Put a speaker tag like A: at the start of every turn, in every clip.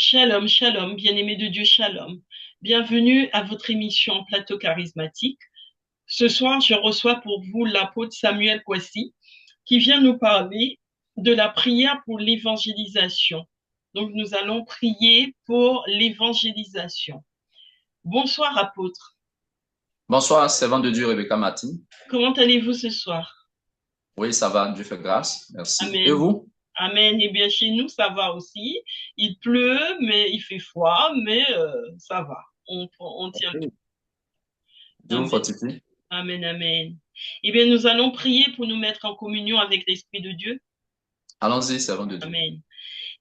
A: Shalom, shalom, bien-aimés de Dieu, shalom. Bienvenue à votre émission Plateau Charismatique. Ce soir, je reçois pour vous l'apôtre Samuel Kwesi qui vient nous parler de la prière pour l'évangélisation. Donc, nous allons prier pour l'évangélisation. Bonsoir, apôtre.
B: Bonsoir, servant de Dieu, Rebecca Martin.
A: Comment allez-vous ce soir?
B: Oui, ça va, Dieu fait grâce. Merci. Et
A: Amen.
B: vous?
A: Amen. Eh bien, chez nous, ça va aussi. Il pleut, mais il fait froid, mais ça va. On tient tout.
B: Dieu vous
A: Amen.
B: fortifie.
A: Amen, amen. Eh bien, nous allons prier pour nous mettre en communion avec l'Esprit de Dieu.
B: Allons-y, servant de Dieu.
A: Amen.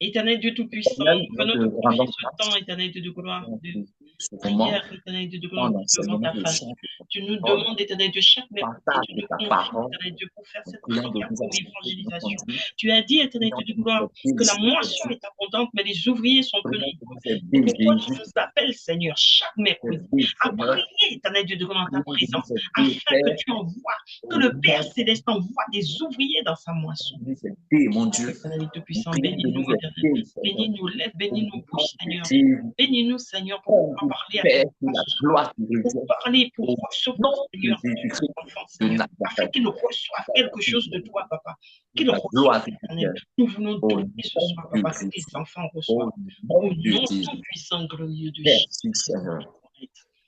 A: Éternel Dieu Tout-Puissant,
B: Seigneur,
A: nous
B: nous
A: venons
B: te
A: te confier
B: rendons
A: ce temps,
B: grâce
A: éternel Dieu de gloire,
B: pour
A: de
B: ce moment,
A: prière, éternel Dieu de gloire,
B: pour
A: nous te demandons
B: l'enseignement
A: ta
B: de
A: face.
B: chaque
A: Tu nous
B: parole,
A: demandes, éternel Dieu, chaque
B: le
A: mercredi,
B: partage
A: tu
B: de
A: nous
B: ta
A: confies,
B: parole,
A: éternel Dieu, pour faire
B: nous
A: cette
B: prions de
A: prière
B: vous
A: pour
B: accepter, bien
A: l'évangélisation.
B: entendu.
A: Tu as dit, éternel
B: Prions
A: Dieu de
B: de vous
A: gloire,
B: faire
A: que la
B: désirer
A: moisson
B: Dieu.
A: est abondante, mais les ouvriers sont peu
B: Prions de
A: nombreux.
B: vous faire
A: C'est pourquoi tu
B: désirer,
A: nous appelles, Seigneur, chaque mercredi, à
B: Seigneur.
A: prier, éternel Dieu de gloire, en ta
B: Prions de vous
A: présence,
B: faire désirer,
A: afin que
B: Père,
A: tu envoies, que
B: au
A: le Père
B: nom
A: Céleste envoie des ouvriers dans sa moisson.
B: de Jésus, mon Dieu.
A: Éternel
B: Nous
A: Tout-Puissant,
B: prions de
A: bénis-nous,
B: vous
A: éternel.
B: aider, Seigneur.
A: Bénis nos lèvres,
B: Au
A: bénis nos
B: nom
A: bouches,
B: de
A: Seigneur.
B: Jésus.
A: Bénis-nous, Seigneur, pour
B: Oh,
A: pouvoir parler à tes
B: Père, que
A: enfants
B: la
A: ce soir.
B: gloire te
A: Pour
B: revienne
A: parler, pour
B: au
A: recevoir,
B: nom de
A: Seigneur,
B: Jésus-Christ
A: tes enfants,
B: de
A: Seigneur, afin
B: Nazareth.
A: qu'ils reçoivent quelque chose de toi, Papa. Qu'ils
B: La
A: reçoivent,
B: gloire te
A: Éternel.
B: revienne
A: Nous voulons
B: au
A: donner ce
B: nom
A: soir,
B: de
A: Papa, que tes
B: Jésus.
A: enfants reçoivent.
B: Au
A: Au
B: nom de
A: nom
B: Jésus.
A: tout-puissant, glorieux de
B: Merci,
A: Jésus.
B: Seigneur.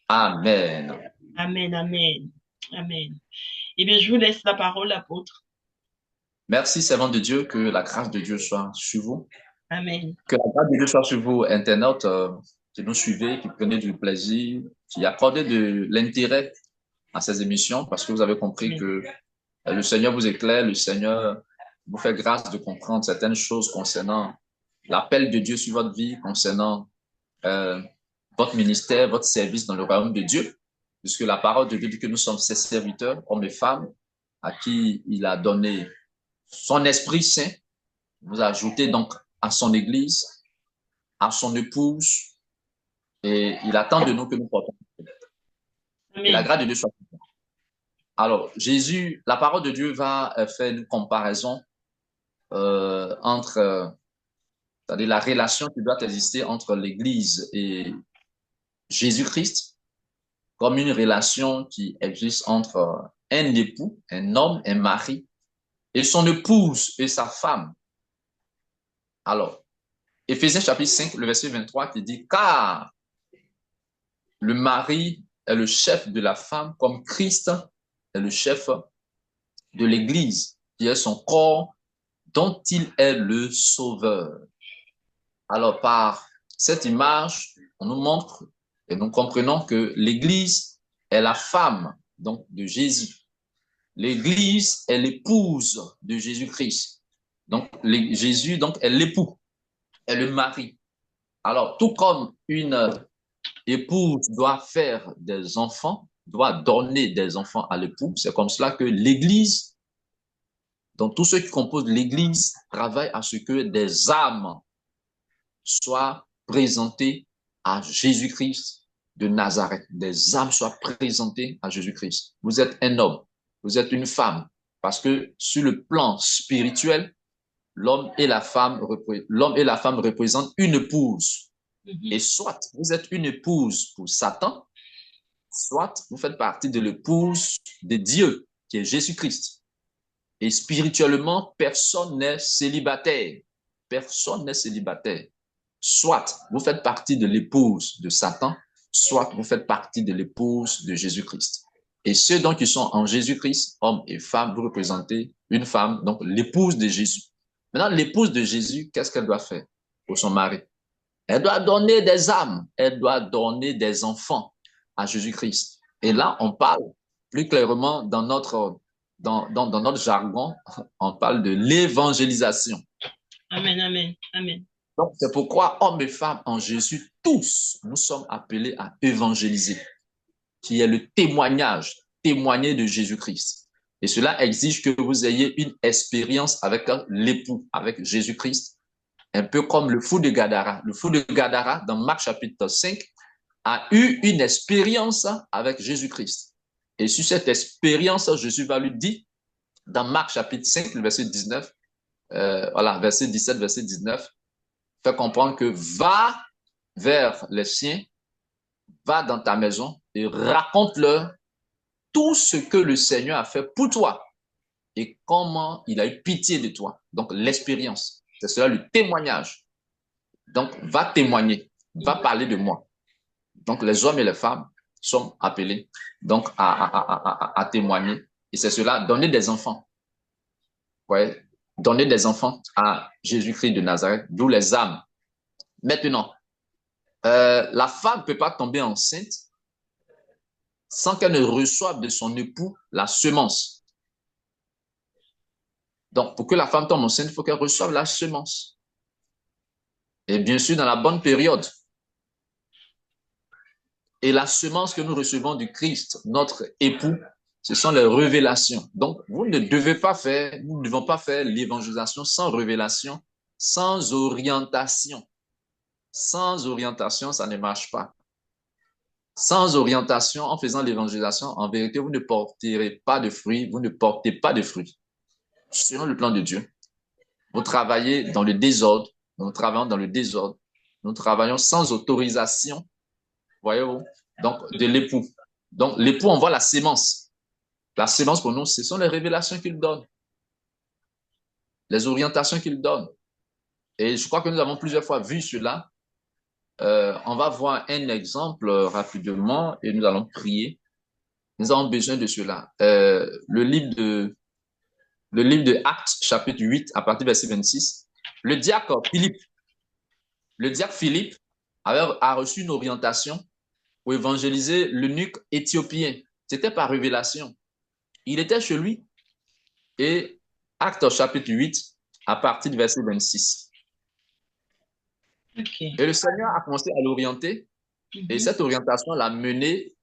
B: Amen.
A: Amen, amen, amen. Eh bien, je vous laisse la parole, apôtre.
B: Merci, servant de Dieu, que la grâce de Dieu soit sur vous.
A: Amen.
B: Que la grâce de Dieu soit sur vous, internautes, qui nous suivez, qui prenez du plaisir, qui accordez de l'intérêt à ces émissions, parce que vous avez compris
A: Amen.
B: que le Seigneur vous éclaire, le Seigneur vous fait grâce de comprendre certaines choses concernant l'appel de Dieu sur votre vie, concernant euh, votre ministère, votre service dans le royaume de Dieu, puisque la parole de Dieu dit que nous sommes ses serviteurs, hommes et femmes, à qui il a donné son Esprit Saint, vous a ajouté donc à son Église, à son épouse, et il attend de nous que nous portons. Que la
A: Amen.
B: grâce de Dieu soit. Alors, Jésus, la parole de Dieu va faire une comparaison entre, c'est-à-dire la relation qui doit exister entre l'Église et Jésus-Christ, comme une relation qui existe entre un époux, un homme, un mari, et son épouse et sa femme. Alors, Éphésiens chapitre 5, le verset 23 qui dit, car le mari est le chef de la femme, comme Christ est le chef de l'Église, qui est son corps, dont il est le sauveur. Alors, par cette image, on nous montre et nous comprenons que l'Église est la femme donc de Jésus. L'Église est l'épouse de Jésus-Christ. Donc, Jésus donc, est l'époux, est le mari. Alors, tout comme une épouse doit faire des enfants, doit donner des enfants à l'époux, c'est comme cela que l'Église, donc tous ceux qui composent l'Église, travaillent à ce que des âmes soient présentées à Jésus-Christ de Nazareth. Des âmes soient présentées à Jésus-Christ. Vous êtes un homme, vous êtes une femme, parce que sur le plan spirituel, l'homme et la femme représentent une épouse. Et soit vous êtes une épouse pour Satan, soit vous faites partie de l'épouse de Dieu, qui est Jésus-Christ. Et spirituellement, personne n'est célibataire. Personne n'est célibataire. Soit vous faites partie de l'épouse de Satan, soit vous faites partie de l'épouse de Jésus-Christ. Et ceux donc qui sont en Jésus-Christ, hommes et femmes, vous représentez une femme, donc l'épouse de Jésus. Maintenant, l'épouse de Jésus, qu'est-ce qu'elle doit faire pour son mari? Elle doit donner des âmes, elle doit donner des enfants à Jésus-Christ. Et là, on parle plus clairement dans notre jargon, on parle de l'évangélisation.
A: Amen, amen, amen.
B: Donc, c'est pourquoi hommes et femmes en Jésus, tous, nous sommes appelés à évangéliser, qui est le témoignage, témoigner de Jésus-Christ. Et cela exige que vous ayez une expérience avec l'époux, avec Jésus-Christ, un peu comme le fou de Gadara. Le fou de Gadara, dans Marc chapitre 5, a eu une expérience avec Jésus-Christ. Et sur cette expérience, Jésus va lui dire, dans Marc chapitre 5, le verset 19, voilà, verset 17, verset 19, fait comprendre que va vers les siens, va dans ta maison et raconte-leur tout ce que le Seigneur a fait pour toi et comment il a eu pitié de toi. Donc, l'expérience, c'est cela le témoignage. Donc, va témoigner, va parler de moi. Donc, les hommes et les femmes sont appelés donc à témoigner. Et c'est cela, donner des enfants. Ouais, donner des enfants à Jésus-Christ de Nazareth, d'où les âmes. Maintenant, la femme ne peut pas tomber enceinte sans qu'elle ne reçoive de son époux la semence. Donc, pour que la femme tombe enceinte, il faut qu'elle reçoive la semence. Et bien sûr, dans la bonne période. Et la semence que nous recevons du Christ, notre époux, ce sont les révélations. Donc, vous ne devez pas faire, nous ne devons pas faire l'évangélisation sans révélation, sans orientation. Sans orientation, ça ne marche pas. Sans orientation, en faisant l'évangélisation, en vérité, vous ne porterez pas de fruits, vous ne portez pas de fruits. Selon le plan de Dieu, vous travaillez dans le désordre, nous travaillons dans le désordre, nous travaillons sans autorisation, voyez-vous, donc de l'époux. Donc l'époux envoie la sémence. La sémence pour nous, ce sont les révélations qu'il donne, les orientations qu'il donne. Et je crois que nous avons plusieurs fois vu cela. On va voir un exemple rapidement et nous allons prier. Nous avons besoin de cela. Le livre de Actes, chapitre 8, à partir du verset 26. Le diacre Philippe a reçu une orientation pour évangéliser l'eunuque éthiopien. C'était par révélation. Il était chez lui et Actes, chapitre 8, à partir du verset 26.
A: Okay.
B: Et le Seigneur a commencé à l'orienter et cette orientation l'a mené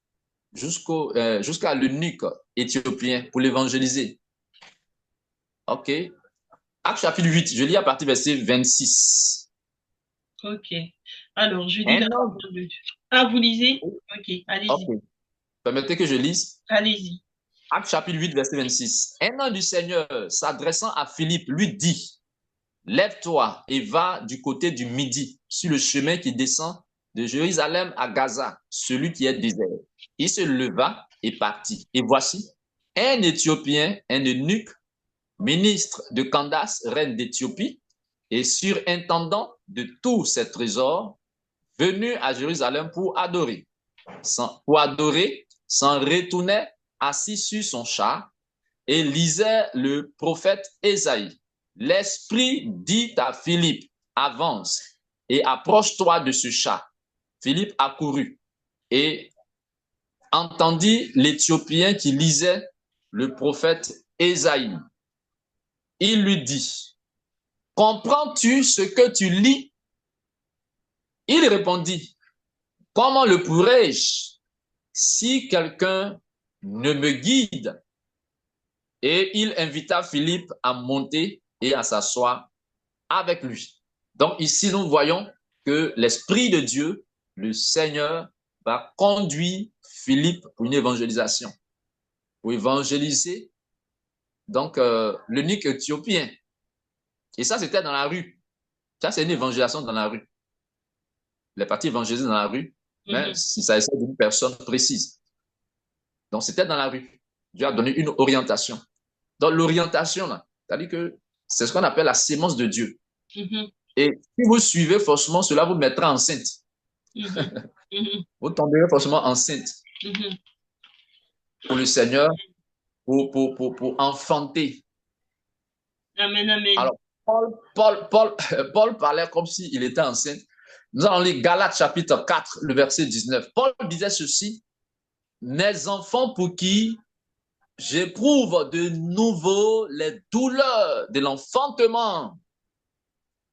B: jusqu'à l'eunuque éthiopien pour l'évangéliser. OK. Acte chapitre 8, je lis à partir du verset 26.
A: OK. Alors, je lis la parole de Dieu. Ah, vous lisez? OK, allez-y.
B: Okay. Permettez que je lise.
A: Allez-y.
B: Acte chapitre 8, verset 26. Un ange du Seigneur, s'adressant à Philippe, lui dit, lève-toi et va du côté du midi, sur le chemin qui descend de Jérusalem à Gaza, celui qui est désert. Il se leva et partit. Et voici, un Éthiopien, un eunuque, ministre de Candace, reine d'Éthiopie, et surintendant de tous ses trésors, venu à Jérusalem pour adorer. S'en retournait assis sur son char et lisait le prophète Ésaïe. L'Esprit dit à Philippe, avance et approche-toi de ce char. Philippe accourut et entendit l'Éthiopien qui lisait le prophète Ésaïe. Il lui dit, comprends-tu ce que tu lis? Il répondit, comment le pourrais-je si quelqu'un ne me guide? Et il invita Philippe à monter et à s'asseoir avec lui. Donc ici, nous voyons que l'Esprit de Dieu, le Seigneur, va conduire Philippe pour une évangélisation, pour évangéliser donc l'eunuque éthiopien. Et ça, c'était dans la rue. Ça, c'est une évangélisation dans la rue. Les parties évangélisées dans la rue, mais si ça essaie d'une personne précise. Donc, c'était dans la rue. Dieu a donné une orientation. Donc, l'orientation, c'est-à-dire que c'est ce qu'on appelle la sémence de Dieu. Et si vous suivez forcément, cela vous mettra enceinte. Vous tomberez forcément enceinte pour le Seigneur, pour enfanter.
A: Amen, amen.
B: Alors, Paul parlait comme s'il était enceinte. Nous allons lire Galates chapitre 4, le verset 19. Paul disait ceci, mes enfants pour qui j'éprouve de nouveau les douleurs de l'enfantement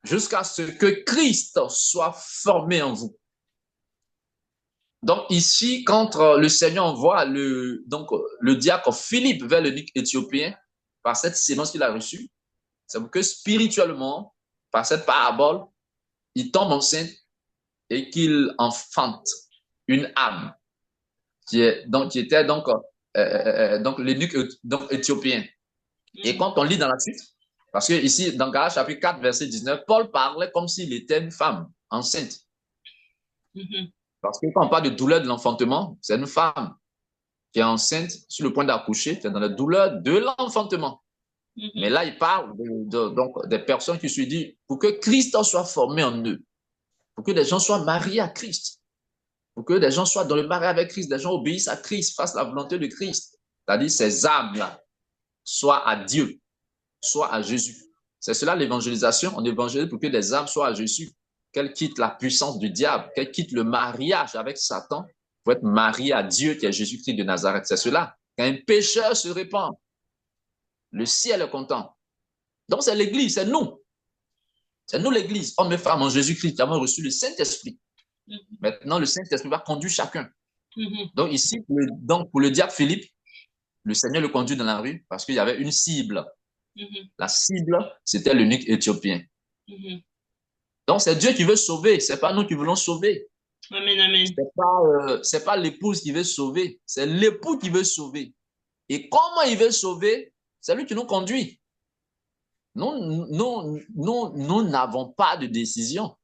B: jusqu'à ce que Christ soit formé en vous. Donc ici, quand le Seigneur envoie le diacre Philippe vers l'eunuque éthiopien, par cette sémence qu'il a reçue, c'est pour que spirituellement, par cette parabole, il tombe enceinte et qu'il enfante une âme qui était donc l'eunuque éthiopien. Et quand on lit dans la suite, Parce que ici, dans Galates chapitre 4, verset 19, Paul parlait comme s'il était une femme enceinte. Parce que quand on parle de douleur de l'enfantement, c'est une femme qui est enceinte sur le point d'accoucher, qui est dans la douleur de l'enfantement. Mais là, il parle donc des personnes qui se disent, pour que Christ soit formé en eux, pour que des gens soient mariés à Christ, pour que des gens soient dans le mariage avec Christ, des gens obéissent à Christ, fassent la volonté de Christ. C'est-à-dire ces âmes-là, soit à Dieu, soit à Jésus. C'est cela l'évangélisation. On évangélise pour que les âmes soient à Jésus, qu'elles quittent la puissance du diable, qu'elles quittent le mariage avec Satan pour être mariées à Dieu qui est Jésus-Christ de Nazareth. C'est cela. Quand un pécheur se répand, le ciel est content. Donc c'est l'Église, c'est nous. C'est nous l'Église, hommes et femmes en Jésus-Christ qui avons reçu le Saint-Esprit. Maintenant, le Saint-Esprit va conduire chacun. Donc ici, pour le diable Philippe, le Seigneur le conduit dans la rue parce qu'il y avait une cible. La cible, c'était l'eunuque éthiopien. Donc c'est Dieu qui veut sauver, c'est pas nous qui voulons sauver.
A: Amen, amen.
B: C'est pas l'épouse qui veut sauver, c'est l'époux qui veut sauver. Et comment il veut sauver? C'est lui qui nous conduit. Nous n'avons pas de décision.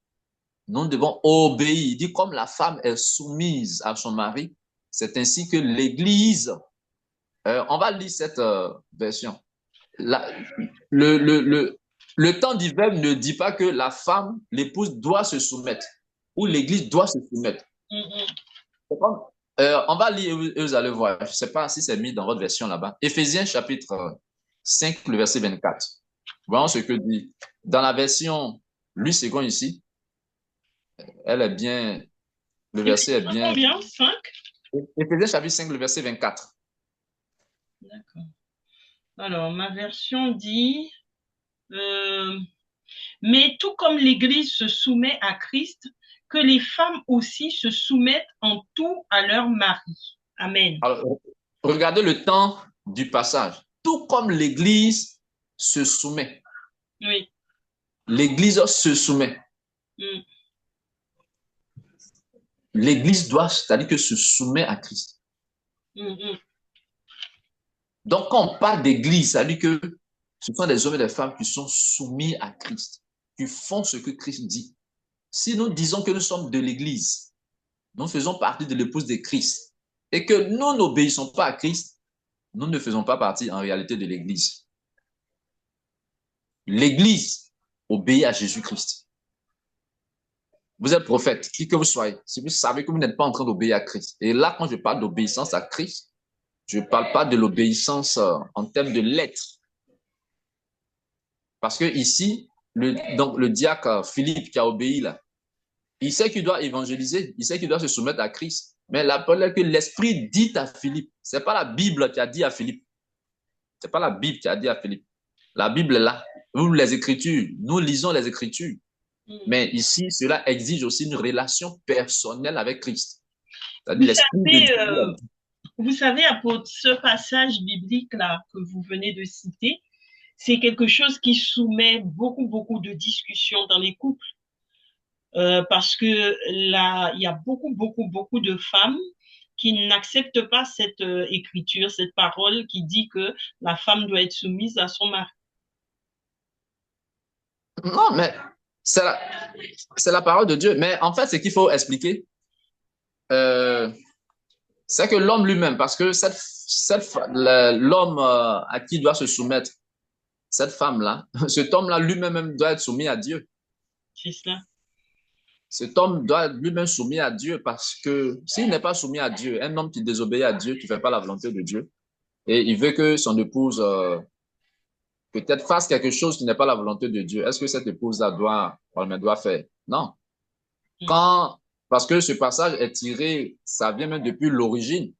B: Nous devons obéir. Il dit comme la femme est soumise à son mari, c'est ainsi que l'Église. On va lire cette version. Le temps d'hiver ne dit pas que la femme, l'épouse, doit se soumettre ou l'Église doit se soumettre. On va lire et vous allez voir. Je ne sais pas si c'est mis dans votre version là-bas. Éphésiens chapitre 5, le verset 24. Voyons ce que dit. Dans la version Louis II ici, elle est bien, le verset est bien.
A: Combien? 5?
B: Éphésiens chapitre 5, le verset 24.
A: D'accord. Alors, ma version dit, mais tout comme l'Église se soumet à Christ, que les femmes aussi se soumettent en tout à leur mari. Amen.
B: Alors, regardez le temps du passage. Tout comme l'Église se soumet.
A: Oui.
B: L'Église se soumet. L'Église doit, c'est-à-dire que se soumet à Christ. Donc, quand on parle d'Église, ça veut dire que ce sont des hommes et des femmes qui sont soumis à Christ, qui font ce que Christ dit. Si nous disons que nous sommes de l'Église, nous faisons partie de l'épouse de Christ, et que nous n'obéissons pas à Christ, nous ne faisons pas partie en réalité de l'Église. L'Église obéit à Jésus-Christ. Vous êtes prophète, qui que vous soyez, si vous savez que vous n'êtes pas en train d'obéir à Christ, et là, quand je parle d'obéissance à Christ, je ne parle pas de l'obéissance en termes de lettres. Parce que ici, le diacre Philippe qui a obéi là, il sait qu'il doit évangéliser, il sait qu'il doit se soumettre à Christ. Mais la parole est que l'Esprit dit à Philippe, ce n'est pas la Bible qui a dit à Philippe. Ce n'est pas la Bible qui a dit à Philippe. La Bible est là. Nous, les Écritures, nous lisons les Écritures. Mais ici, cela exige aussi une relation personnelle avec Christ.
A: Vous savez, apôtre, ce passage biblique-là que vous venez de citer, c'est quelque chose qui soumet beaucoup de discussions dans les couples. Parce que là, il y a beaucoup de femmes qui n'acceptent pas cette écriture, cette parole qui dit que la femme doit être soumise à son mari.
B: Non, mais c'est la parole de Dieu. Mais en fait, ce qu'il faut expliquer, c'est que l'homme lui-même, parce que l'homme à qui doit se soumettre, cette femme-là, cet homme-là lui-même doit être soumis à Dieu.
A: C'est cela.
B: Cet homme doit être lui-même soumis à Dieu parce que s'il n'est pas soumis à Dieu, un homme qui désobéit à Dieu, qui ne fait pas la volonté de Dieu, et il veut que son épouse peut-être fasse quelque chose qui n'est pas la volonté de Dieu, est-ce que cette épouse-là doit faire? Non. Parce que ce passage est tiré, ça vient même depuis l'origine.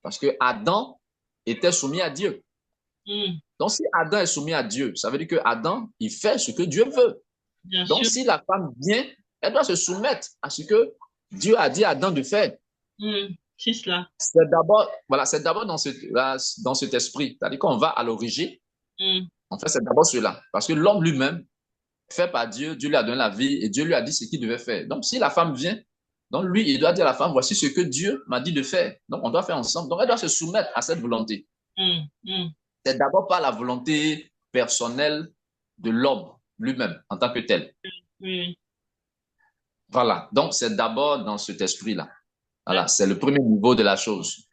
B: Parce que Adam était soumis à Dieu. Donc, si Adam est soumis à Dieu, ça veut dire que Adam, il fait ce que Dieu veut.
A: Bien
B: Donc,
A: sûr.
B: si la femme vient, elle doit se soumettre à ce que Dieu a dit à Adam de faire.
A: C'est cela.
B: C'est d'abord dans cet esprit. C'est-à-dire qu'on va à l'origine. En fait, c'est d'abord cela. Parce que l'homme lui-même, fait par Dieu, Dieu lui a donné la vie et Dieu lui a dit ce qu'il devait faire. Donc, si la femme vient, donc lui, il doit dire à la femme, voici ce que Dieu m'a dit de faire. Donc, on doit faire ensemble. Donc, elle doit se soumettre à cette volonté. C'est d'abord pas la volonté personnelle de l'homme lui-même en tant que tel.
A: Oui.
B: Voilà. Donc, c'est d'abord dans cet esprit-là. Voilà. C'est le premier niveau de la chose.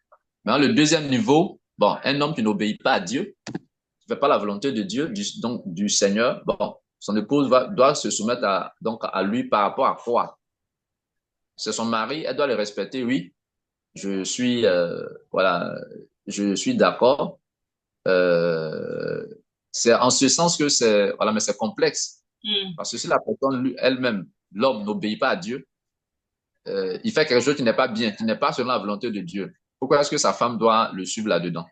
B: Maintenant, le deuxième niveau, bon, un homme qui n'obéit pas à Dieu, qui ne fait pas la volonté de Dieu, donc du Seigneur, bon, son épouse doit se soumettre donc à lui par rapport à quoi? C'est son mari, elle doit le respecter, oui. Je suis, voilà, je suis d'accord. Euh, c'est en ce sens que c'est, voilà, mais c'est complexe.
A: Mm.
B: Parce que si la personne elle-même, l'homme n'obéit pas à Dieu, il fait quelque chose qui n'est pas bien, qui n'est pas selon la volonté de Dieu. Pourquoi est-ce que sa femme doit le suivre là-dedans?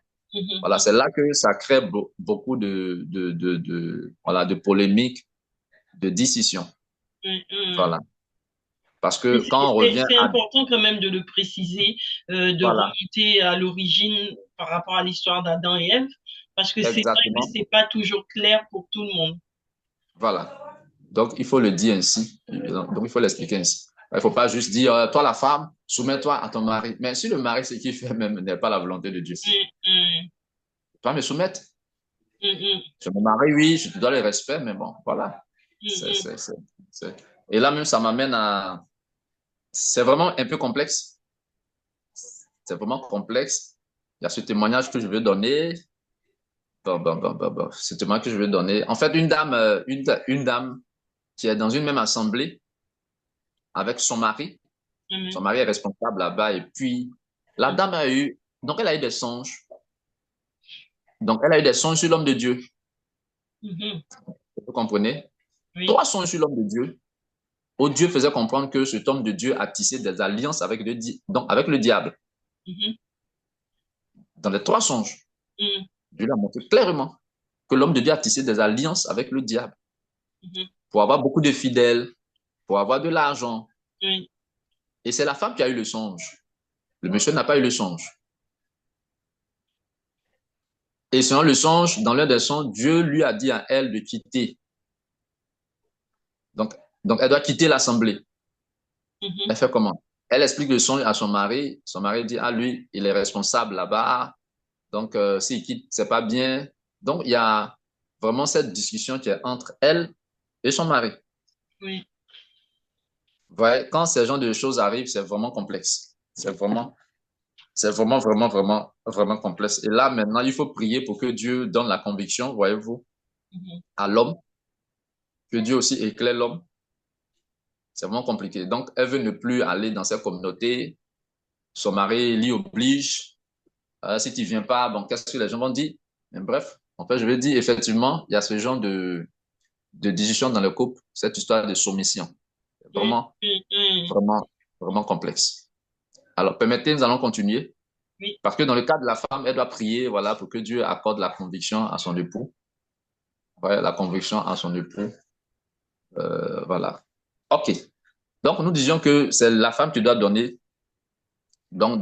B: Voilà, c'est là que ça crée beaucoup voilà, de polémiques, de décisions. Voilà. Parce que quand on revient
A: C'est
B: à...
A: important quand même de le préciser, de
B: Voilà,
A: remonter à l'origine par rapport à l'histoire d'Adam et Ève, parce que c'est vrai que
B: exactement.
A: c'est pas toujours clair pour tout le monde.
B: Voilà. Donc, il faut le dire ainsi. Donc, il faut l'expliquer ainsi. Il ne faut pas juste dire, toi, la femme, soumets-toi à ton mari. Mais si le mari, ce qu'il fait même n'est pas la volonté de Dieu,
A: Mm,
B: toi, me soumettre.
A: mm, mm,
B: Je me marie, oui, je te dois le respect, mais bon, voilà.
A: mm,
B: C'est,
A: mm,
B: c'est, c'est, c'est- Et là même, ça m'amène à... C'est vraiment un peu complexe. C'est vraiment complexe. Il y a ce témoignage que je veux donner. Bon. Ce témoignage que je veux donner. En fait, une dame qui est dans une même assemblée avec son mari.
A: mm,
B: Son mari est responsable là-bas. Et puis, la dame a eu... Donc, elle a eu des songes. Donc, elle a eu des songes sur l'homme de Dieu.
A: mm.
B: Vous comprenez?
A: Oui.
B: Trois songes sur l'homme de Dieu. Où Dieu faisait comprendre que cet homme de Dieu a tissé des alliances donc avec le diable.
A: Mhm,
B: Dans les trois songes,
A: mm,
B: Dieu l'a montré clairement que l'homme de Dieu a tissé des alliances avec le diable
A: mhm.
B: pour avoir beaucoup de fidèles, pour avoir de l'argent.
A: Oui.
B: Et c'est la femme qui a eu le songe. Le monsieur n'a pas eu le songe. Et selon le songe, dans l'un des songes, Dieu lui a dit à elle de quitter. Donc, donc elle doit quitter l'assemblée. Elle
A: Mhm,
B: fait comment? Elle explique le songe à son mari. Son mari dit, ah lui, il est responsable là-bas. Donc, s'il quitte, c'est pas bien. Donc, il y a vraiment cette discussion qui est entre elle et son mari.
A: oui.
B: Ouais, quand ce genre de choses arrivent, c'est vraiment complexe. Vraiment complexe. Et là, maintenant, il faut prier pour que Dieu donne la conviction, voyez-vous,
A: Mhm,
B: à l'homme, que Dieu aussi éclaire l'homme. C'est vraiment compliqué. Donc, elle veut ne plus aller dans cette communauté. Son mari l'y oblige. Si tu viens pas, bon, qu'est-ce que les gens vont dire? Mais bref, en fait, je vais dire, effectivement, il y a ce genre de discussion dans le couple, cette histoire de soumission.
A: mm,
B: Vraiment,
A: mm, mm.
B: vraiment, vraiment complexe. Alors, permettez, nous allons continuer.
A: Oui.
B: Parce que dans le cas de la femme, elle doit prier, voilà, pour que Dieu accorde la conviction à son époux. Ouais, la conviction à son époux. Voilà. OK. Donc, nous disions que c'est la femme qui doit donner donc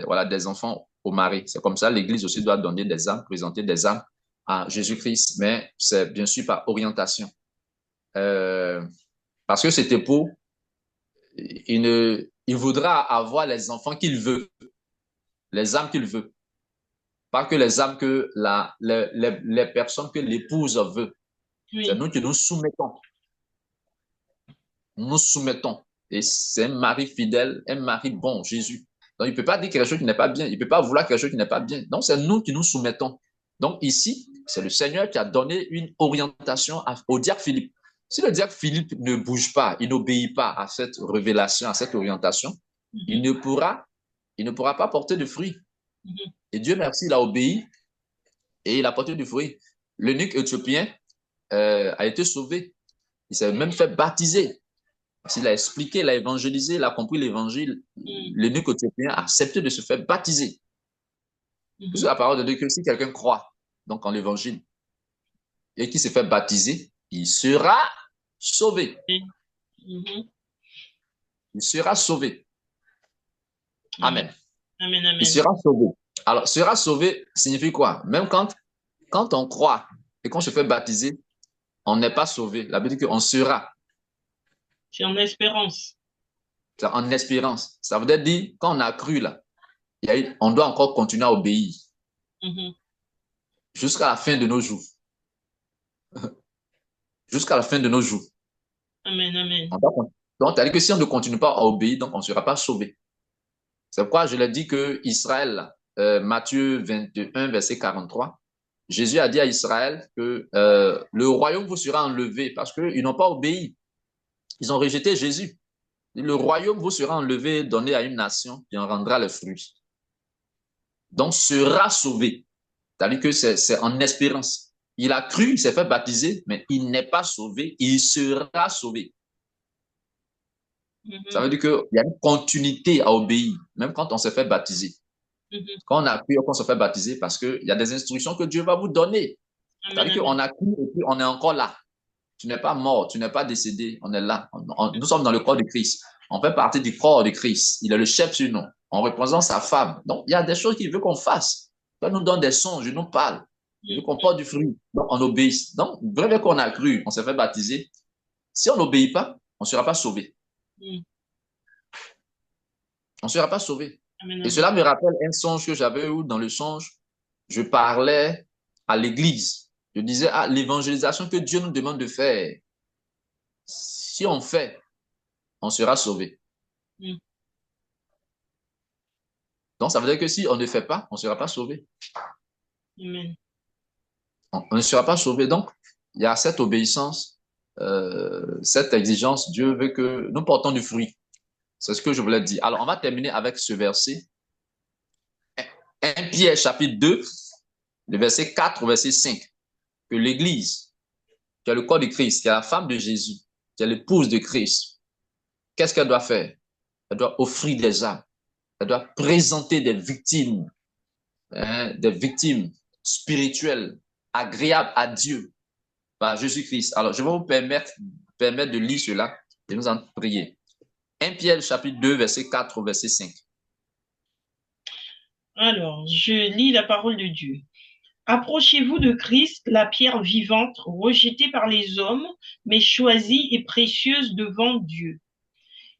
B: voilà, des enfants au mari. C'est comme ça, l'Église aussi doit donner des âmes, présenter des âmes à Jésus-Christ, mais c'est bien sûr par orientation. Euh, Parce que cet époux, il voudra avoir les enfants qu'il veut, les âmes qu'il veut, pas que les âmes que les personnes que l'épouse veut. C'est
A: Oui.
B: nous qui nous soumettons. Nous nous soumettons. Et c'est un mari fidèle, un mari bon, Jésus. Donc, il ne peut pas dire quelque chose qui n'est pas bien. Il ne peut pas vouloir quelque chose qui n'est pas bien. Donc, c'est nous qui nous soumettons. Donc, ici, c'est le Seigneur qui a donné une orientation au diacre Philippe. Si le diacre Philippe ne bouge pas, il n'obéit pas à cette révélation, à cette orientation, il
A: Mhm,
B: ne pourra, il ne pourra pas porter de fruits.
A: mhm.
B: Et Dieu merci, il a obéi et il a porté du fruit. L'eunuque éthiopien a été sauvé. Il s'est même fait baptiser. S'il a expliqué, il a évangélisé, il a compris l'évangile,
A: Mm,
B: l'eunuque éthiopien a accepté de se faire baptiser. Puisque
A: mhm.
B: la parole de Dieu, que si quelqu'un croit donc en l'évangile et qui se fait baptiser, il sera sauvé.
A: Oui. Mhm.
B: Il sera sauvé.
A: Amen.
B: Amen.
A: Amen.
B: Il
A: Amen.
B: sera sauvé. Alors, sera sauvé signifie quoi? Même quand on croit et qu'on se fait baptiser, on n'est pas sauvé. La Bible dit qu'on sera.
A: C'est en espérance.
B: C'est en espérance. Ça veut dire, quand on a cru là, on doit encore continuer à obéir
A: Mhm.
B: jusqu'à la fin de nos jours. jusqu'à la fin de nos jours.
A: Amen, amen.
B: Donc, c'est-à-dire que si on ne continue pas à obéir, donc on ne sera pas sauvé. C'est pourquoi je l'ai dit que Israël, Matthieu 21, verset 43, Jésus a dit à Israël que le royaume vous sera enlevé parce qu'ils n'ont pas obéi. Ils ont rejeté Jésus. Le royaume vous sera enlevé, donné à une nation qui en rendra le fruit. Donc, sera sauvé. C'est-à-dire que c'est en espérance. Il a cru, il s'est fait baptiser, mais il n'est pas sauvé, il sera sauvé. Ça veut dire qu'il y a une continuité à obéir, même quand on s'est fait baptiser. Quand on a cru, qu'on se fait baptiser, parce qu'il y a des instructions que Dieu va vous donner.
A: Amen,
B: C'est-à-dire qu'on
A: amen.
B: a cru et puis on est encore là. Tu n'es pas mort, tu n'es pas décédé, on est là. Nous sommes dans le corps de Christ. On fait partie du corps de Christ. Il est le chef sur nous. On représente sa femme. Donc, il y a des choses qu'il veut qu'on fasse. Il nous donne des songes, il nous parle. Il veut qu'on porte du fruit. Donc, on obéisse. Donc, vrai qu'on a cru, on s'est fait baptiser. Si on n'obéit pas, on ne sera pas sauvé. On ne sera pas sauvé.
A: Amen,
B: Et
A: amen.
B: cela me rappelle un songe que j'avais où dans le songe, je parlais à l'église. Je disais, ah, l'évangélisation que Dieu nous demande de faire, si on fait, on sera sauvé. Donc, ça veut dire que si on ne fait pas, on ne sera pas sauvé.
A: Amen.
B: On ne sera pas sauvé. Donc, il y a cette obéissance, cette exigence. Dieu veut que nous portons du fruit. C'est ce que je voulais dire. Alors, on va terminer avec ce verset. 1 Pierre chapitre 2, le verset 4 au verset 5. Que l'Église, qui est le corps de Christ, qui est la femme de Jésus, qui est l'épouse de Christ, qu'est-ce qu'elle doit faire? Elle doit offrir des âmes. Elle doit présenter des victimes spirituelles, agréables à Dieu par Jésus-Christ. Alors, je vais vous permettre de lire cela et nous en prier. 1 Pierre chapitre 2, verset 4 au verset 5.
A: Alors, je lis la parole de Dieu. Approchez-vous de Christ, la pierre vivante, rejetée par les hommes, mais choisie et précieuse devant Dieu.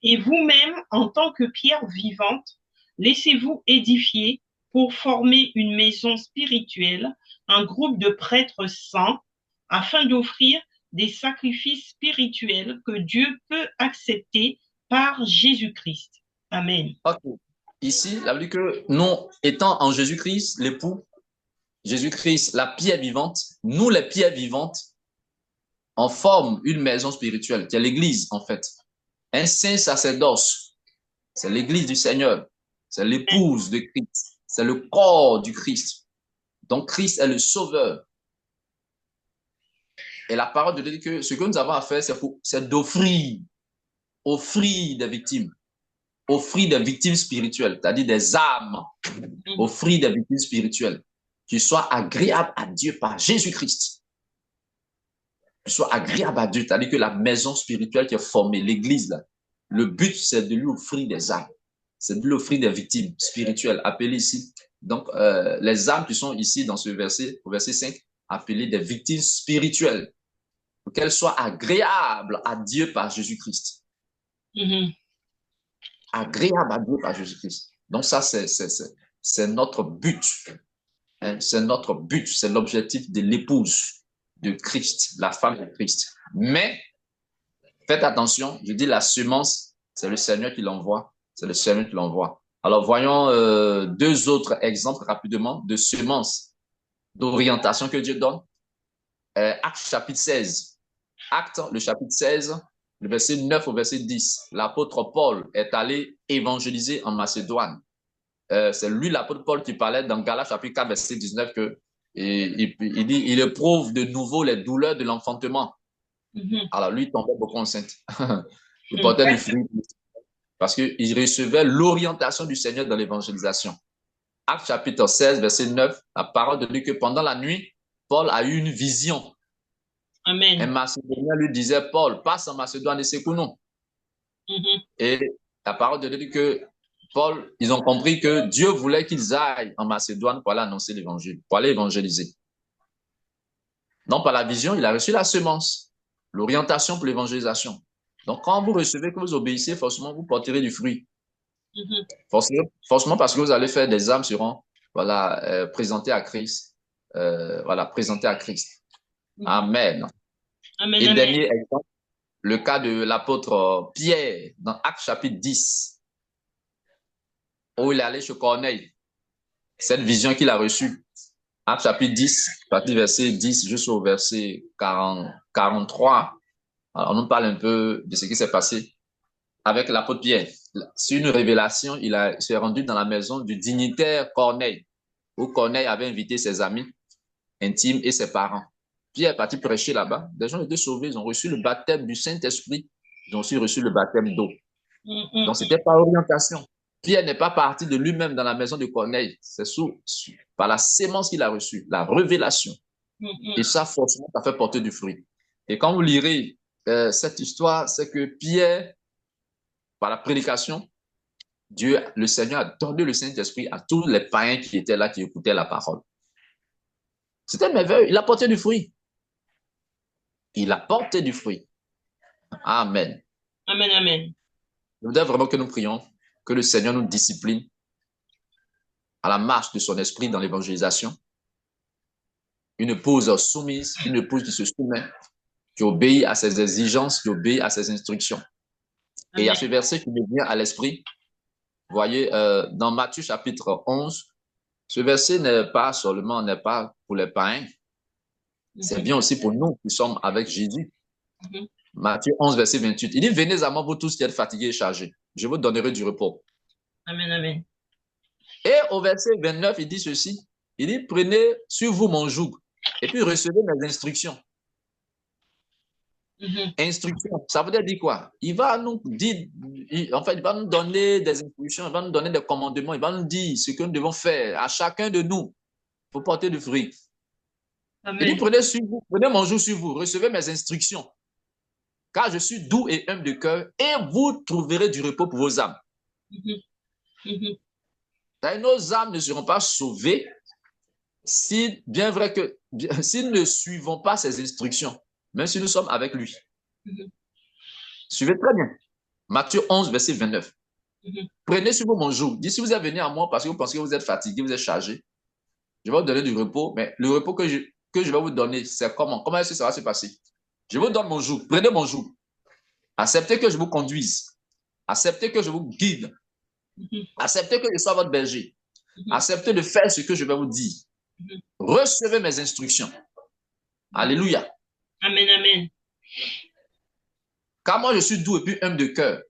A: Et vous-même, en tant que pierre vivante, laissez-vous édifier pour former une maison spirituelle, un groupe de prêtres saints, afin d'offrir des sacrifices spirituels que Dieu peut accepter par Jésus-Christ. Amen.
B: Okay. Ici, la Bible dit que nous, étant en Jésus-Christ, l'époux, Jésus-Christ, la pierre vivante, nous, les pierres vivantes, on forme une maison spirituelle, qui est l'Église, en fait. Un saint sacerdoce, c'est l'Église du Seigneur, c'est l'épouse de Christ, c'est le corps du Christ. Donc, Christ est le sauveur. Et la parole de Dieu dit que ce que nous avons à faire, c'est d'offrir des victimes, offrir des victimes spirituelles, c'est-à-dire des âmes, offrir des victimes spirituelles qui soient agréables à Dieu par Jésus-Christ. Qui soient agréables à Dieu, c'est-à-dire que la maison spirituelle qui est formée, l'église, là, le but, c'est de lui offrir des âmes, c'est de lui offrir des victimes spirituelles, appelées ici. Donc, les âmes qui sont ici dans ce verset, au verset 5, appelées des victimes spirituelles, pour qu'elles soient agréables à Dieu par Jésus-Christ. Agréable à Dieu par Jésus-Christ. Donc ça, c'est notre but. Hein? C'est notre but, c'est l'objectif de l'épouse de Christ, la femme de Christ. Mais, faites attention, je dis la semence, c'est le Seigneur qui l'envoie. C'est le Seigneur qui l'envoie. Alors, voyons deux autres exemples rapidement de semences, d'orientation que Dieu donne. Acte chapitre 16. Acte, le chapitre 16, le verset 9 au verset 10. L'apôtre Paul est allé évangéliser en Macédoine. C'est lui, l'apôtre Paul, qui parlait dans Galates chapitre 4, verset 19, que il dit, il éprouve de nouveau les douleurs de l'enfantement. Alors lui, il tombait beaucoup enceinte. Il portait du fruit parce qu'il recevait l'orientation du Seigneur dans l'évangélisation. Acte chapitre 16, verset 9, la parole de Dieu que pendant la nuit, Paul a eu une vision.
A: Amen.
B: Un Macédonien lui disait, Paul, passe en Macédoine et secoue-nous. Et la parole de Dieu dit que Paul, ils ont compris que Dieu voulait qu'ils aillent en Macédoine pour aller annoncer l'évangile, pour aller évangéliser. Donc, par la vision, il a reçu la semence, l'orientation pour l'évangélisation. Donc, quand vous recevez, que vous obéissez, forcément, vous porterez du fruit. Forcément parce que vous allez faire des âmes seront, présentées à Christ. Présentées à Christ. Amen.
A: Amen,
B: Et
A: amen.
B: dernier exemple, le cas de l'apôtre Pierre dans Actes chapitre 10, où il est allé chez Corneille. Cette vision qu'il a reçue. Actes chapitre 10, partie verset 10 jusqu'au verset 43. Alors, on nous parle un peu de ce qui s'est passé avec l'apôtre Pierre. C'est une révélation. S'est rendu dans la maison du dignitaire Corneille, où Corneille avait invité ses amis intimes et ses parents. Pierre est parti prêcher là-bas. Des gens étaient sauvés. Ils ont reçu le baptême du Saint-Esprit. Ils ont aussi reçu le baptême d'eau. Donc, c'était par orientation. Pierre n'est pas parti de lui-même dans la maison de Corneille. C'est par la sémence qu'il a reçue, la révélation. Et ça, forcément, ça fait porter du fruit. Et quand vous lirez cette histoire, c'est que Pierre, par la prédication, Dieu, le Seigneur a donné le Saint-Esprit à tous les païens qui étaient là, qui écoutaient la parole. C'était merveilleux. Il a porté du fruit. Il a porté du fruit. Amen.
A: Amen, amen.
B: Je voudrais vraiment que nous prions, que le Seigneur nous discipline à la marche de son esprit dans l'évangélisation. Une épouse soumise, une épouse qui se soumet, qui obéit à ses exigences, qui obéit à ses instructions. Et il y a ce verset qui me vient à l'esprit. Vous voyez, dans Matthieu chapitre 11, ce verset n'est pas pour les païens, c'est bien aussi pour nous qui sommes avec Jésus. Matthieu 11, verset 28. Il dit, venez à moi, vous tous qui êtes fatigués et chargés. Je vous donnerai du repos.
A: Amen, amen.
B: Et au verset 29, il dit ceci. Il dit, prenez sur vous mon joug et puis recevez mes instructions. Instruction, ça veut dire quoi? Il va nous dire, il va nous donner des instructions, il va nous donner des commandements, il va nous dire ce que nous devons faire à chacun de nous pour porter du fruit. Amen. Il dit, prenez mon joug sur vous, recevez mes instructions, car je suis doux et humble de cœur, et vous trouverez du repos pour vos âmes. Nos âmes ne seront pas sauvées si, bien vrai que, si nous ne suivons pas ses instructions, même si nous sommes avec lui. Suivez très bien. Matthieu 11, verset 29. Prenez sur vous mon joug. Dites, si vous êtes venu à moi parce que vous pensez que vous êtes fatigué, vous êtes chargé, je vais vous donner du repos, mais le repos que je vais vous donner, c'est comment? Comment est-ce que ça va se passer? Je vous donne mon joug. Prenez mon joug. Acceptez que je vous conduise. Acceptez que je vous guide. Acceptez que je sois votre berger. Acceptez de faire ce que je vais vous dire. Recevez mes instructions. Alléluia.
A: Amen, amen.
B: Car moi, je suis doux et puis humble de cœur.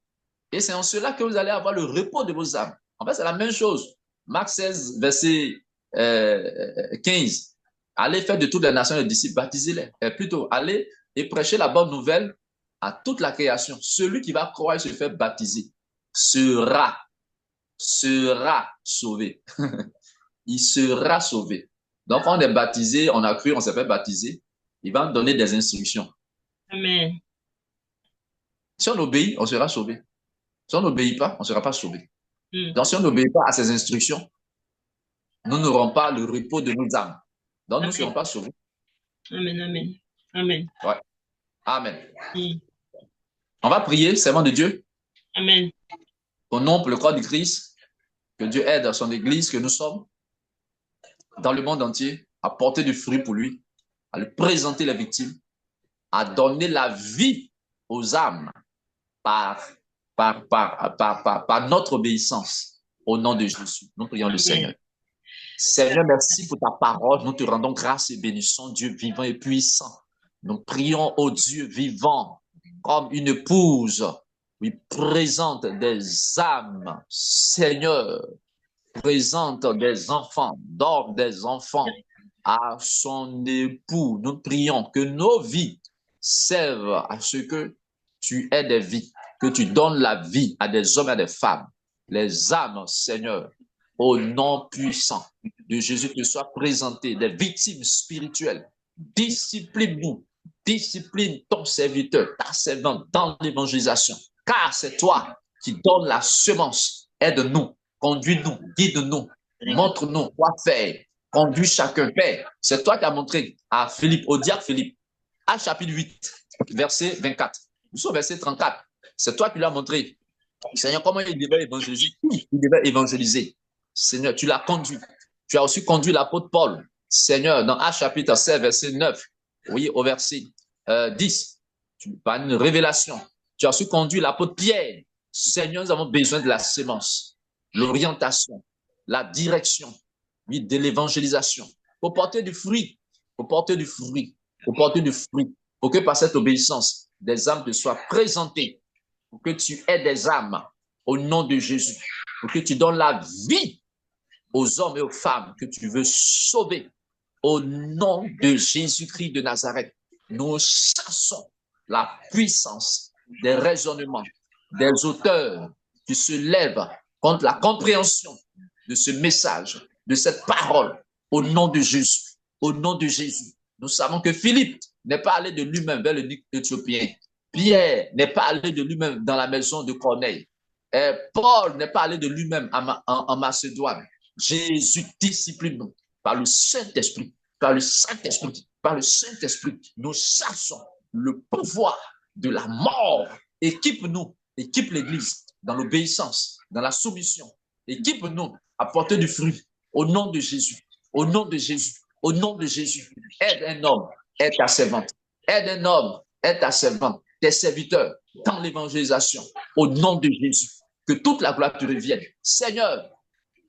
B: Et c'est en cela que vous allez avoir le repos de vos âmes. En fait, c'est la même chose. Marc 16, verset 15. Allez faire de toutes les nations les disciples, baptisez-les. Plutôt, allez et prêchez la bonne nouvelle à toute la création. Celui qui va croire et se faire baptiser sera sauvé. Il sera sauvé. Donc, on est baptisé, on a cru, on s'est fait baptiser. Il va nous donner des instructions.
A: Amen.
B: Si on obéit, on sera sauvé. Si on n'obéit pas, on ne sera pas sauvé. Donc, si on n'obéit pas à ses instructions, nous n'aurons pas le repos de nos âmes. Donc, nous ne serons pas sauvés.
A: Amen, amen. Amen.
B: Ouais. Amen. On va prier, servant de Dieu.
A: Amen.
B: Au nom pour le corps du Christ, que Dieu aide son Église que nous sommes dans le monde entier à porter du fruit pour lui, à lui présenter les victimes, à donner la vie aux âmes par notre obéissance au nom de Jésus. Nous prions le Seigneur. Seigneur, merci pour ta parole. Nous te rendons grâce et bénissons Dieu vivant et puissant. Nous prions au Dieu vivant comme une épouse. Oui, présente des âmes, Seigneur, présente des enfants, donne des enfants à son époux. Nous prions que nos vies servent à ce que tu aies des vies, que tu donnes la vie à des hommes et à des femmes. Les âmes, Seigneur, au nom puissant de Jésus, que soient présentées des victimes spirituelles. Discipline-nous, discipline ton serviteur, ta servante dans l'évangélisation, car c'est toi qui donnes la semence. Aide-nous, conduis-nous, guide-nous, montre-nous quoi faire, conduis chacun. Père, c'est toi qui as montré à Philippe, au diacre Philippe, à chapitre 8, verset 24, nous sommes au verset 34. C'est toi qui lui as montré, Seigneur, comment il devait évangéliser. Il devait évangéliser. Seigneur, tu l'as conduit. Tu as aussi conduit l'apôtre Paul. Seigneur, dans Actes chapitre 16, verset 9, oui, au verset 10, par une révélation, tu as su conduire l'apôtre Pierre. Seigneur, nous avons besoin de la sémence, l'orientation, la direction, oui, de l'évangélisation, pour porter du fruit, pour porter du fruit, pour porter du fruit, pour que par cette obéissance, des âmes te soient présentées, pour que tu aies des âmes au nom de Jésus, pour que tu donnes la vie aux hommes et aux femmes que tu veux sauver. Au nom de Jésus-Christ de Nazareth, nous chassons la puissance des raisonnements, des auteurs qui se lèvent contre la compréhension de ce message, de cette parole, au nom de Jésus. Au nom de Jésus. Nous savons que Philippe n'est pas allé de lui-même vers le Éthiopien. Pierre n'est pas allé de lui-même dans la maison de Corneille. Et Paul n'est pas allé de lui-même en Macédoine. Jésus discipline-nous par le Saint-Esprit, par le Saint-Esprit, par le Saint-Esprit. Nous chassons le pouvoir de la mort. Équipe-nous, équipe l'Église dans l'obéissance, dans la soumission. Équipe-nous à porter du fruit au nom de Jésus, au nom de Jésus, au nom de Jésus. Aide un homme, aide ta servante. Aide un homme, aide ta servante, tes serviteurs dans l'évangélisation, au nom de Jésus. Que toute la gloire te revienne. Seigneur,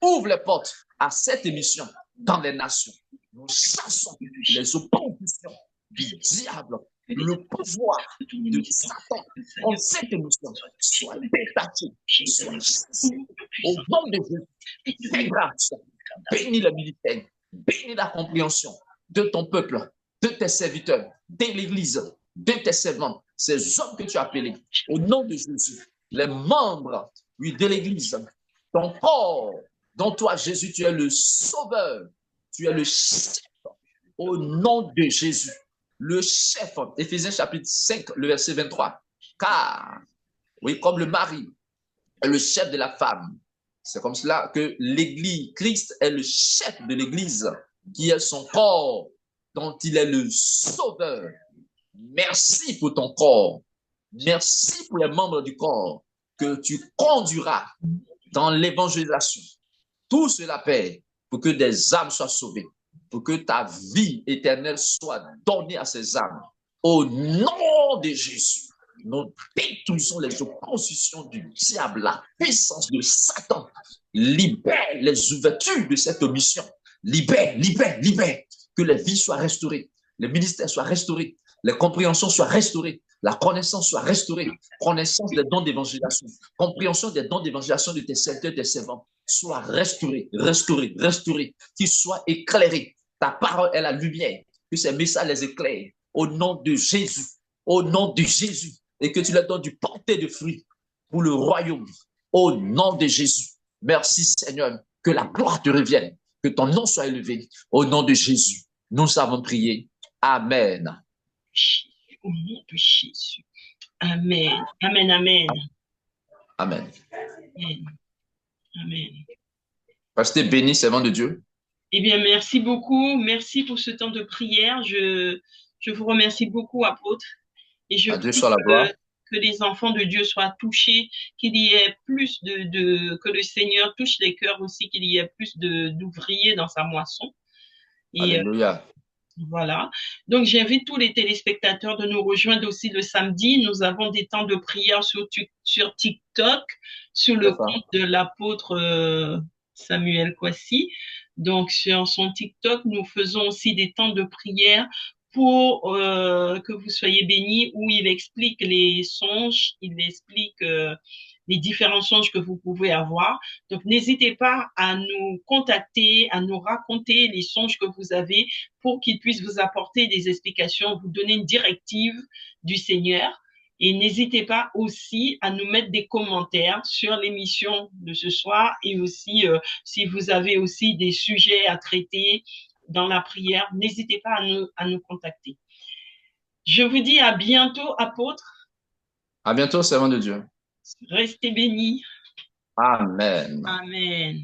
B: ouvre les portes à cette émission dans les nations. Nous chassons les oppositions du diable, le pouvoir de Satan en cette émission. Soit détaché, soit chassé. Au nom de Jésus, fais grâce. Bénis le militaire, bénis la compréhension de ton peuple, de tes serviteurs, de l'Église, de tes servants, ces hommes que tu as appelés. Au nom de Jésus, les membres, oui, de l'Église, ton corps, dont toi, Jésus, tu es le sauveur, tu es le chef, au nom de Jésus, le chef, Éphésiens chapitre 5, le verset 23, car, oui, comme le mari est le chef de la femme, c'est comme cela que l'Église, Christ est le chef de l'Église, qui est son corps, dont il est le sauveur. Merci pour ton corps, merci pour les membres du corps que tu conduiras dans l'évangélisation. Tout cela, Père, pour que des âmes soient sauvées, pour que ta vie éternelle soit donnée à ces âmes. Au nom de Jésus, nous détruisons les oppositions du diable, la puissance de Satan. Libère les ouvertures de cette mission. Libère, libère, libère. Que les vies soient restaurées, les ministères soient restaurés, les compréhensions soient restaurées, la connaissance soit restaurée, connaissance des dons d'évangélisation, compréhension des dons d'évangélisation de tes serviteurs, tes servants, soit restaurée, restaurée, restaurée, qu'ils soient éclairés. Ta parole est la lumière, que ces messages les éclairent au nom de Jésus, au nom de Jésus, et que tu leur donnes du porter de fruits pour le royaume, au nom de Jésus. Merci Seigneur, que la gloire te revienne, que ton nom soit élevé, au nom de Jésus. Nous avons prié. Amen.
A: Au nom de Jésus. Amen. Amen, amen.
B: Amen.
A: Amen. Amen.
B: Restez bénis, servants de Dieu.
A: Eh bien, merci beaucoup. Merci pour ce temps de prière. Je vous remercie beaucoup, apôtre. Et je prie que les enfants de Dieu soient touchés, qu'il y ait plus que le Seigneur touche les cœurs aussi, qu'il y ait plus d'ouvriers dans sa moisson. Et,
B: alléluia.
A: Voilà. Donc, j'invite tous les téléspectateurs de nous rejoindre aussi le samedi. Nous avons des temps de prière sur TikTok, sur le compte de l'apôtre Samuel Kwasi. Donc, sur son TikTok, nous faisons aussi des temps de prière pour que vous soyez bénis, où il explique les songes, il explique les différents songes que vous pouvez avoir. Donc, n'hésitez pas à nous contacter, à nous raconter les songes que vous avez pour qu'il puisse vous apporter des explications, vous donner une directive du Seigneur. Et n'hésitez pas aussi à nous mettre des commentaires sur l'émission de ce soir et aussi si vous avez aussi des sujets à traiter dans la prière, n'hésitez pas à nous contacter. Je vous dis à bientôt, apôtre.
B: À bientôt, servant de Dieu.
A: Restez bénis.
B: Amen.
A: Amen.